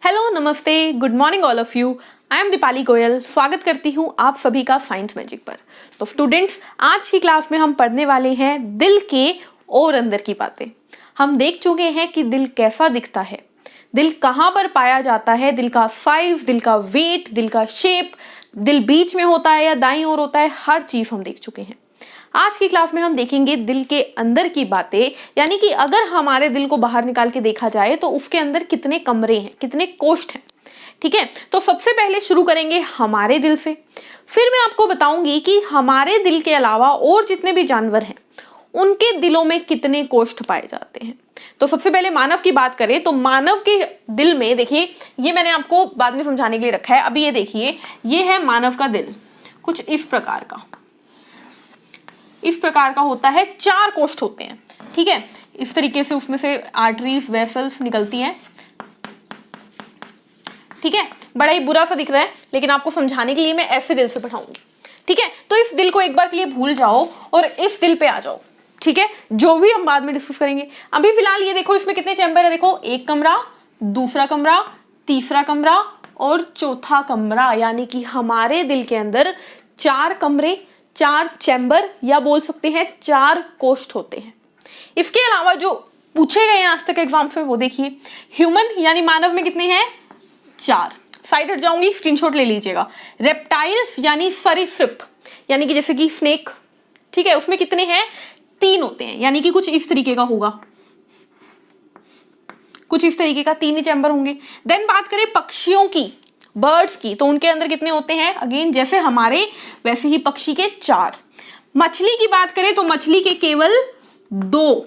Hello, नमस्ते, good morning all of you. I am Deepali Goyal. स्वागत करती हूँ आप सभी का साइंस मैजिक पर। तो स्टूडेंट्स, आज की क्लास में हम पढ़ने वाले हैं दिल के और अंदर की बातें। हम देख चुके हैं कि दिल कैसा दिखता है, दिल कहाँ पर पाया जाता है, दिल का साइज, दिल का वेट, दिल का शेप, दिल बीच में होता है या दाईं ओर होता है, हर चीज हम देख चुके हैं। आज की क्लास में हम देखेंगे दिल के अंदर की बातें, यानी कि अगर हमारे दिल को बाहर निकाल के देखा जाए तो उसके अंदर कितने कमरे हैं, कितने कोष्ठ हैं। ठीक है, तो सबसे पहले शुरू करेंगे हमारे दिल से। फिर मैं आपको बताऊंगी कि हमारे दिल के अलावा और जितने भी जानवर हैं उनके दिलों में कितने कोष्ठ पाए जाते हैं। तो सबसे पहले मानव की बात करें तो मानव के दिल में देखिए, ये मैंने आपको बाद में समझाने के लिए रखा है। अभी ये देखिए, ये है मानव का दिल, कुछ इस प्रकार का होता है। 4 कोष्ठ होते हैं। ठीक है, इस तरीके से उसमें से आर्टरीज, वेसल्स निकलती हैं। ठीक है, बड़ा ही बुरा सा दिख रहा है, लेकिन आपको समझाने के लिए मैं ऐसे दिल से पढ़ाऊंगी। ठीक है, तो इस दिल को एक बार के लिए भूल जाओ और इस दिल पे आ जाओ। ठीक है, जो भी हम बाद में डिस्कस करेंगे। अभी फिलहाल ये देखो, इसमें कितने चैम्बर है। देखो, एक कमरा, दूसरा कमरा, तीसरा कमरा और चौथा कमरा, यानी कि हमारे दिल के अंदर 4 कमरे, 4 चैम्बर या बोल सकते हैं 4 कोष्ठ होते हैं। इसके अलावा जो पूछे गए हैं आज तक एग्जाम्स में वो देखिए, ह्यूमन यानी मानव में कितने हैं, 4। साइड हट जाऊंगी, स्क्रीनशॉट ले लीजिएगा। रेप्टाइल्स यानी सरीसृप, यानी कि जैसे कि स्नेक, ठीक है, उसमें कितने हैं, 3 होते हैं, यानी कि कुछ इस तरीके का होगा, कुछ इस तरीके का 3 ही चैम्बर होंगे। देन बात करें पक्षियों की, बर्ड्स की, तो उनके अंदर कितने होते हैं, अगेन जैसे हमारे वैसे ही पक्षी के 4। मछली की बात करें तो मछली के केवल 2।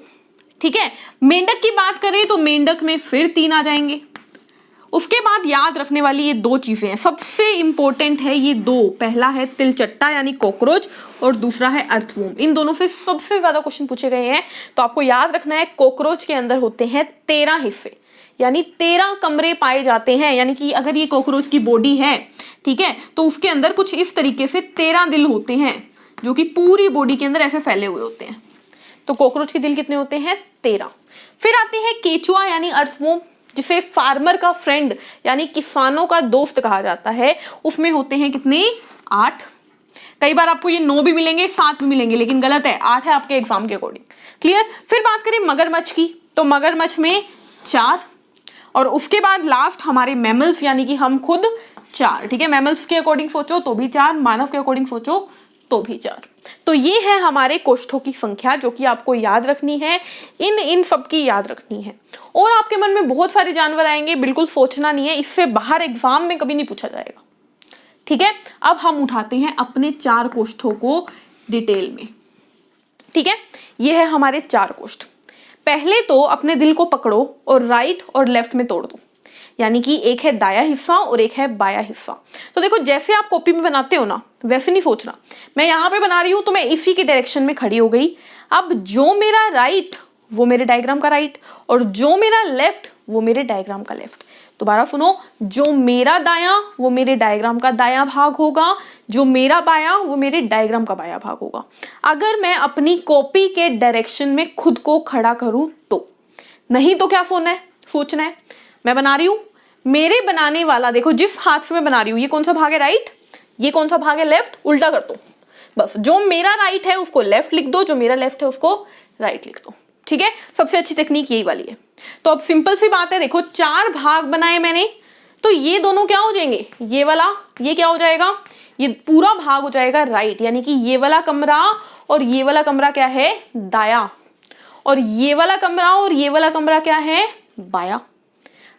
ठीक है, मेंढक की बात करें तो मेंढक में फिर 3 आ जाएंगे। उसके बाद याद रखने वाली ये 2 चीजें हैं, सबसे इंपॉर्टेंट है ये 2। पहला है तिलचट्टा यानी कॉकरोच और दूसरा है अर्थवॉर्म। इन दोनों से सबसे ज्यादा क्वेश्चन पूछे गए हैं, तो आपको याद रखना है कॉकरोच के अंदर होते हैं 13 हिस्से, यानी 13 कमरे पाए जाते हैं। यानी कि अगर ये कॉकरोच की बॉडी है, ठीक है, तो उसके अंदर कुछ इस तरीके से 13 दिल होते हैं, जो कि पूरी बॉडी के अंदर ऐसे फैले हुए होते हैं। तो कॉकरोच के दिल कितने होते हैं, 13। फिर आते हैं केचुआ यानी अर्थवॉर्म, जिसे फार्मर का फ्रेंड यानी किसानों का दोस्त कहा जाता है। उसमें होते हैं कितने, 8। कई बार आपको ये 9 भी मिलेंगे, 7 भी मिलेंगे, लेकिन गलत है, 8 है आपके एग्जाम के अकॉर्डिंग। क्लियर। फिर बात करें मगरमच्छ की, तो मगरमच्छ में 4, और उसके बाद लास्ट हमारे मैमल्स यानी कि हम खुद 4। ठीक है, मैमल्स के अकॉर्डिंग सोचो तो भी 4, मानव के अकॉर्डिंग सोचो तो भी 4। तो ये है हमारे कोष्ठों की संख्या, जो कि आपको याद रखनी है, इन सब की याद रखनी है। और आपके मन में बहुत सारे जानवर आएंगे, बिल्कुल सोचना नहीं है, इससे बाहर एग्जाम में कभी नहीं पूछा जाएगा। ठीक है, अब हम उठाते हैं अपने 4 कोष्ठों को डिटेल में। ठीक है, ये है हमारे 4 कोष्ठ। पहले तो अपने दिल को पकड़ो और राइट और लेफ्ट में तोड़ दो, यानी कि एक है दाया हिस्सा और एक है बाया हिस्सा। तो देखो, जैसे आप कॉपी में बनाते हो ना, वैसे नहीं सोचना। मैं यहाँ पे बना रही हूं तो मैं इसी के डायरेक्शन में खड़ी हो गई। अब जो मेरा राइट वो मेरे डायग्राम का राइट, और जो मेरा लेफ्ट वो मेरे डायग्राम का लेफ्ट। दोबारा सुनो, जो मेरा दाया वो मेरे डायग्राम का दाया भाग होगा, जो मेरा बाया वो मेरे डायग्राम का बाया भाग होगा। अगर मैं अपनी कॉपी के डायरेक्शन में खुद को खड़ा करूं तो, नहीं तो क्या सोचना है। मैं बना रही हूं, मेरे बनाने वाला देखो, जिस हाथ से मैं बना रही हूं, ये कौन सा भाग है, राइट, ये कौन सा भाग है, लेफ्ट। उल्टा कर दो बस, जो मेरा राइट है उसको लेफ्ट लिख दो, जो मेरा लेफ्ट है उसको राइट लिख दो। ठीक है, सबसे अच्छी टेक्निक यही वाली है। तो अब सिंपल सी बात है, देखो 4 भाग बनाए मैंने, तो ये दोनों क्या हो जाएंगे, ये वाला, ये क्या हो जाएगा, ये पूरा भाग हो जाएगा राइट, यानी कि ये वाला कमरा और ये वाला कमरा क्या है, दाया, और ये वाला कमरा और ये वाला कमरा क्या है, बाया।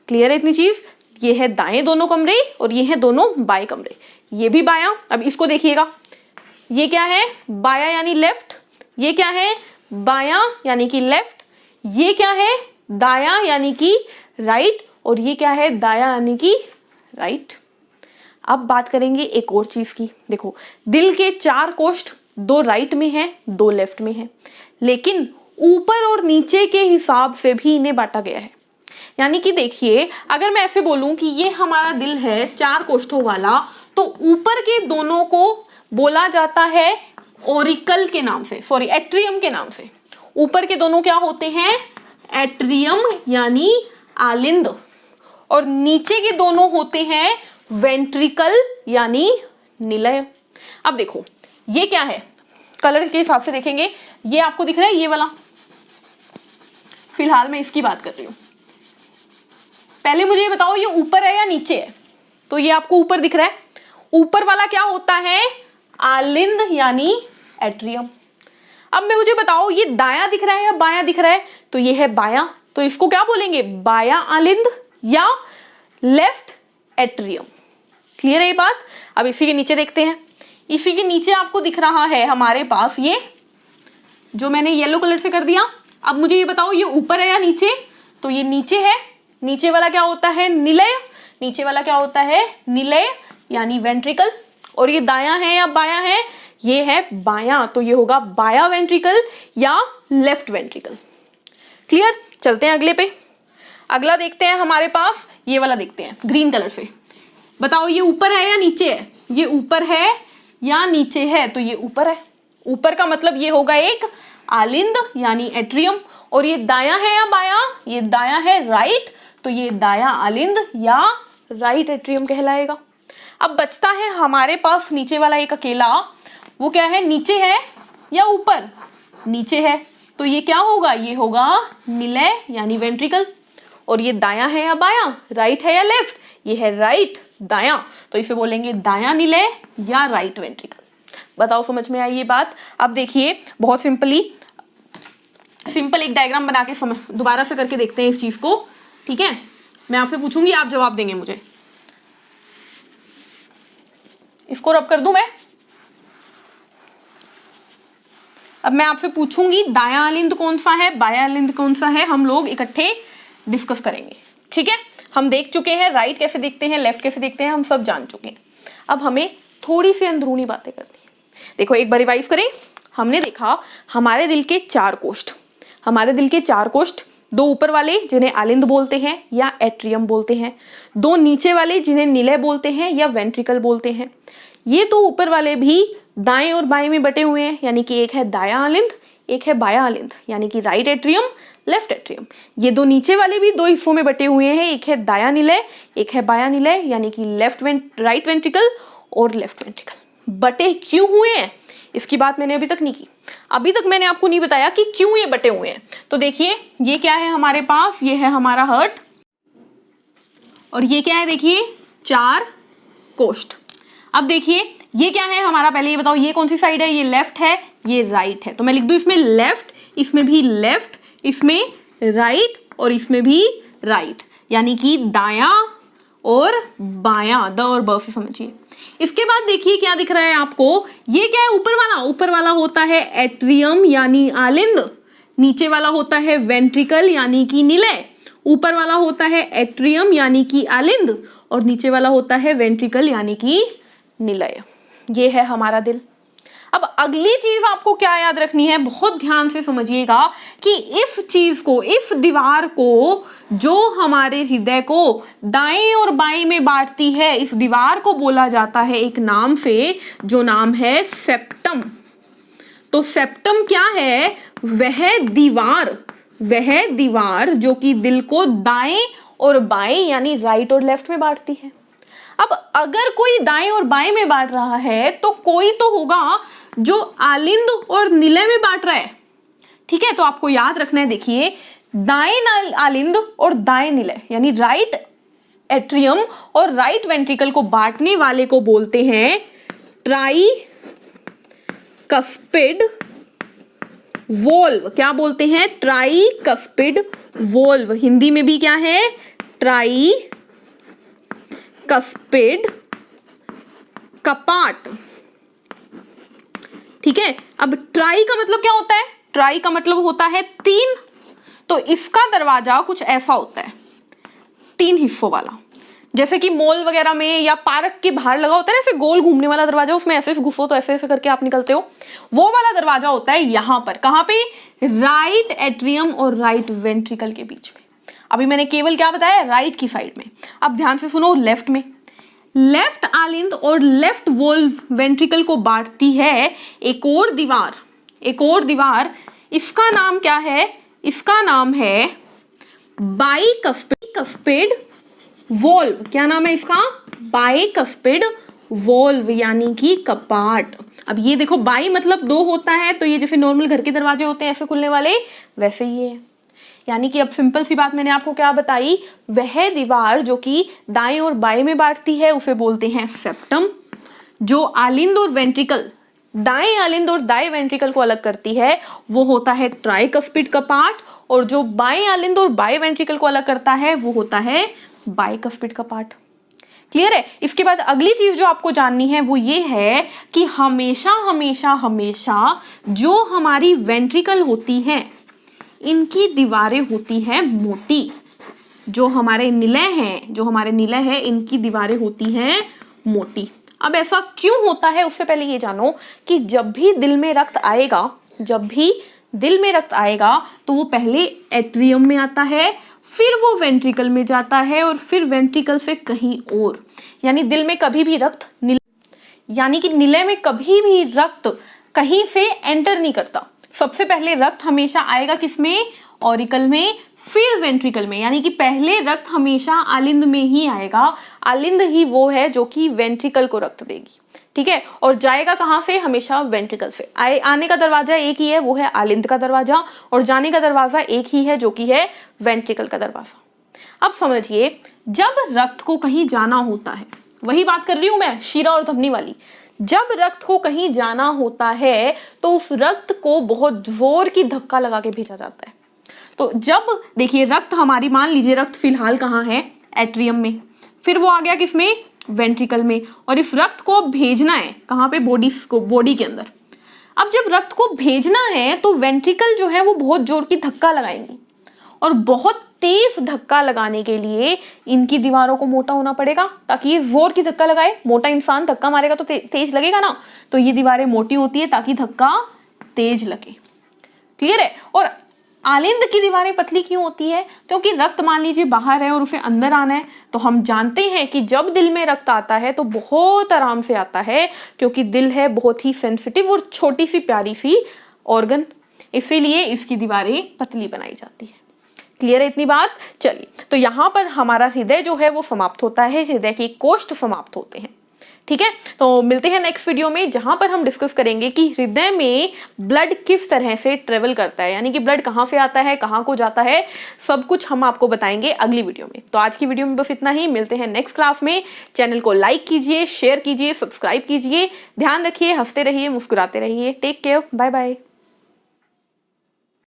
क्लियर है इतनी चीज। ये है दाएं दोनों कमरे और ये है दोनों बाएं कमरे, ये भी बाया। अब इसको देखिएगा, ये क्या है, बाया यानी लेफ्ट, ये क्या है, बाया यानी कि लेफ्ट, ये क्या है, दाया यानी कि राइट, और ये क्या है, दाया यानी कि राइट। अब बात करेंगे एक और चीज की। देखो, दिल के 4 कोष्ठ, 2 राइट में है, 2 लेफ्ट में है, लेकिन ऊपर और नीचे के हिसाब से भी इन्हें बांटा गया है। यानी कि देखिए, अगर मैं ऐसे बोलूं कि ये हमारा दिल है 4 कोष्ठों वाला, तो ऊपर के दोनों को बोला जाता है ओरिकल के नाम से, सॉरी एट्रियम के नाम से। ऊपर के दोनों क्या होते हैं, एट्रियम यानी आलिंद, और नीचे के दोनों होते हैं वेंट्रिकल यानी निलय। अब देखो ये क्या है, कलर के हिसाब से देखेंगे, ये आपको दिख रहा है ये वाला, फिलहाल मैं इसकी बात कर रही हूं। पहले मुझे ये बताओ ये ऊपर है या नीचे है? तो ये आपको ऊपर दिख रहा है, ऊपर वाला क्या होता है? आलिंद यानी एट्रियम। अब मैं मुझे बताओ ये दायां दिख रहा है या बायां दिख रहा है? तो ये है बायां, तो इसको क्या बोलेंगे? बायां आलिंद या लेफ्ट एट्रियम। क्लियर है ये बात? अब इसी के नीचे देखते हैं। इसी के नीचे आपको दिख रहा है हमारे पास ये जो मैंने येलो कलर से कर दिया। अब मुझे ये बताओ ये ऊपर है या नीचे? तो ये नीचे है, नीचे वाला क्या होता है? निलय। नीचे वाला क्या होता है? निलय यानी वेंट्रिकल। और ये दायां है या बायां है? ये है बायां, तो ये होगा बाया वेंट्रिकल या लेफ्ट वेंट्रिकल। क्लियर? चलते हैं अगले पे। अगला देखते हैं हमारे पास ये वाला देखते हैं ग्रीन कलर से। बताओ ये ऊपर है या नीचे है? ये ऊपर है या नीचे है? तो ये ऊपर है। ऊपर का मतलब ये होगा एक आलिंद यानी एट्रियम। और ये दायां है या बायां? ये दायां है, राइट, तो ये दायां आलिंद या राइट एट्रियम कहलाएगा। अब बचता है हमारे पास नीचे वाला एक अकेला, वो क्या है? नीचे है या ऊपर? नीचे है, तो ये क्या होगा? ये होगा निलय यानी वेंट्रिकल। और ये दायां है या बायां? राइट है या लेफ्ट? ये है राइट, दायां, तो इसे बोलेंगे दायां निलय या राइट वेंट्रिकल। बताओ समझ में आई ये बात? अब देखिए बहुत सिंपल एक डायग्राम बना के दोबारा से करके देखते हैं इस चीज को। ठीक है, मैं आपसे पूछूंगी, आप जवाब देंगे मुझे। इसको रब कर दूं मैं। अब मैं आपसे पूछूंगी दायां आलिंद कौन सा है, बायां आलिंद कौन सा है, हम लोग इकट्ठे डिस्कस करेंगे। ठीक है, हम देख चुके हैं राइट कैसे देखते हैं, लेफ्ट कैसे देखते हैं, हम सब जान चुके हैं। अब हमें थोड़ी सी अंदरूनी बातें करनी है। देखो एक बार रिवाइज करें। हमने देखा हमारे दिल के 4 कोष्ठ, हमारे दिल के 4 कोष्ठ, 2 ऊपर वाले जिन्हें आलिंद बोलते हैं या एट्रियम बोलते हैं, 2 नीचे वाले जिन्हें निलय बोलते हैं या वेंट्रिकल बोलते हैं। ये 2 ऊपर वाले भी दाएं और बाएं में बटे हुए हैं, यानी कि एक है दायां आलिंद, एक है बायां आलिंद, यानी कि राइट एट्रियम, लेफ्ट एट्रियम। ये 2 नीचे वाले भी 2 हिस्सों में बटे हुए हैं, एक है दायां निलय, एक है बायां निलय, यानी कि राइट वेंट्रिकल और लेफ्ट वेंट्रिकल। बटे क्यों हुए हैं इसकी बात मैंने अभी तक नहीं की। अभी तक मैंने आपको नहीं बताया कि क्यों ये बटे हुए हैं। तो देखिए ये क्या है हमारे पास? ये है हमारा हार्ट, और ये क्या है? देखिए 4 कोष्ठ। अब देखिए ये क्या है हमारा? पहले ये बताओ ये कौन सी साइड है? ये लेफ्ट है, ये राइट है, तो मैं लिख दूं इसमें लेफ्ट, इसमें भी लेफ्ट, इसमें राइट और इसमें भी राइट, यानी कि दायां और बायां, द और ब से समझिए। इसके बाद देखिए क्या दिख रहा है आपको? ये क्या है ऊपर वाला? ऊपर वाला होता है एट्रियम यानी आलिंद, नीचे वाला होता है वेंट्रिकल यानी कि निलय। ऊपर वाला होता है एट्रियम यानी कि आलिंद और नीचे वाला होता है वेंट्रिकल यानी कि निलय। ये है हमारा दिल। अब अगली चीज आपको क्या याद रखनी है, बहुत ध्यान से समझिएगा कि इस चीज को, इस दीवार को जो हमारे हृदय को दाएं और बाएं में बांटती है, इस दीवार को बोला जाता है एक नाम से, जो नाम है सेप्टम। तो सेप्टम क्या है? वह दीवार जो कि दिल को दाएं और बाएं यानी राइट और लेफ्ट में बांटती है। अब अगर कोई दाएं और बाएं में बांट रहा है तो कोई तो होगा जो आलिंद और निलय में बांट रहा है। ठीक है, तो आपको याद रखना है, देखिए दाएं आलिंद और दाएं निलय यानी राइट एट्रियम और राइट वेंट्रिकल को बांटने वाले को बोलते हैं ट्राइकस्पिड वोल्व। क्या बोलते हैं? Tricuspid valve. हिंदी में भी क्या है? ट्राइकस्पिड कपाट। ठीक है, अब ट्राई का मतलब क्या होता है? ट्राई का मतलब होता है 3। तो इसका दरवाजा कुछ ऐसा होता है, 3 हिस्सों वाला, जैसे कि मॉल वगैरह में या पार्क के बाहर लगा होता है ना, ऐसे गोल घूमने वाला दरवाजा, उसमें ऐसे घुसो तो ऐसे ऐसे करके आप निकलते हो, वो वाला दरवाजा होता है यहां पर। कहां पे? राइट एट्रियम और राइट वेंट्रिकल के बीच में। अभी मैंने केवल क्या बताया? राइट की साइड में। अब ध्यान से सुनो, लेफ्ट में, लेफ्ट आलिंद और लेफ्ट वोल्व वेंट्रिकल को बांटती है एक और दीवार। इसका नाम क्या है? इसका नाम है बाइकस्पिड वॉल्व, क्या नाम है इसका? बाइकस्पिड वॉल्व यानी कि कपाट। अब ये देखो बाई मतलब दो होता है, तो ये जैसे नॉर्मल घर के दरवाजे होते हैं ऐसे खुलने वाले, वैसे ही है। यानी कि अब सिंपल सी बात मैंने आपको क्या बताई, वह दीवार जो कि दाएं और बाएं में बांटती है उसे बोलते हैं सेप्टम। जो आलिंद और वेंट्रिकल, दाएं आलिंद और दाएं वेंट्रिकल को अलग करती है वो होता है ट्राइकस्पिड कपाट, और जो बाएं आलिंद और बाएं वेंट्रिकल को अलग करता है वो होता है बाइकस्पिड कपाट। क्लियर है? इसके बाद अगली चीज जो आपको जाननी है वो ये है कि हमेशा हमेशा हमेशा जो हमारी वेंट्रिकल होती हैं इनकी दीवारें होती हैं मोटी। जो हमारे निलय हैं इनकी दीवारें होती हैं मोटी। अब ऐसा क्यों होता है उससे पहले ये जानो कि जब भी दिल में रक्त आएगा तो वो पहले एट्रियम में आता है, फिर वो वेंट्रिकल में जाता है और फिर वेंट्रिकल से कहीं और। यानी दिल में कभी भी रक्त निलय में कभी भी रक्त कहीं से एंटर नहीं करता। सबसे पहले रक्त हमेशा आएगा किसमें? ऑरिकल में, फिर वेंट्रिकल में। यानी कि पहले रक्त हमेशा आलिंद में ही आएगा। आलिंद ही वो है जो कि वेंट्रिकल को रक्त देगी, ठीक है। और जाएगा कहां से? हमेशा वेंट्रिकल से। आने का दरवाजा एक ही है, वो है आलिंद का दरवाजा, और जाने का दरवाजा एक ही है जो कि है वेंट्रिकल का दरवाजा। अब समझिए, जब रक्त को कहीं जाना होता है, वही बात कर रही हूं मैं शीरा और धमनी वाली, जब रक्त को कहीं जाना होता है तो उस रक्त को बहुत जोर की धक्का लगा के भेजा जाता है। तो जब देखिए रक्त हमारी, मान लीजिए रक्त फिलहाल कहाँ है? एट्रियम में, फिर वो आ गया किसमें? वेंट्रिकल में, और इस रक्त को भेजना है कहाँ पे? बॉडी के अंदर। अब जब रक्त को भेजना है तो वेंट्रिकल जो है वो बहुत जोर की धक्का लगाएंगी, और बहुत तेज धक्का लगाने के लिए इनकी दीवारों को मोटा होना पड़ेगा ताकि ये जोर की धक्का लगाए। मोटा इंसान धक्का मारेगा तो तेज लगेगा ना, तो ये दीवारें मोटी होती है ताकि धक्का तेज लगे। क्लियर है? और आलिंद की दीवारें पतली क्यों होती है? क्योंकि रक्त मान लीजिए बाहर है और उसे अंदर आना है, तो हम जानते हैं कि जब दिल में रक्त आता है तो बहुत आराम से आता है, क्योंकि दिल है बहुत ही सेंसिटिव और छोटी सी प्यारी सी ऑर्गन, इसीलिए इसकी दीवारें पतली बनाई जाती है। क्लियर है इतनी बात? चलिए, तो यहां पर हमारा हृदय जो है वो समाप्त होता है, हृदय के कोष्ठ समाप्त होते हैं। ठीक है, तो मिलते हैं नेक्स्ट वीडियो में, जहां पर हम डिस्कस करेंगे कि हृदय में ब्लड किस तरह से ट्रेवल करता है, यानी कि ब्लड कहां से आता है, कहां को जाता है, सब कुछ हम आपको बताएंगे अगली वीडियो में। तो आज की वीडियो में बस इतना ही, मिलते हैं नेक्स्ट क्लास में। चैनल को लाइक कीजिए, शेयर कीजिए, सब्सक्राइब कीजिए। ध्यान रखिए, हंसते रहिए, मुस्कुराते रहिए। Take care, bye bye.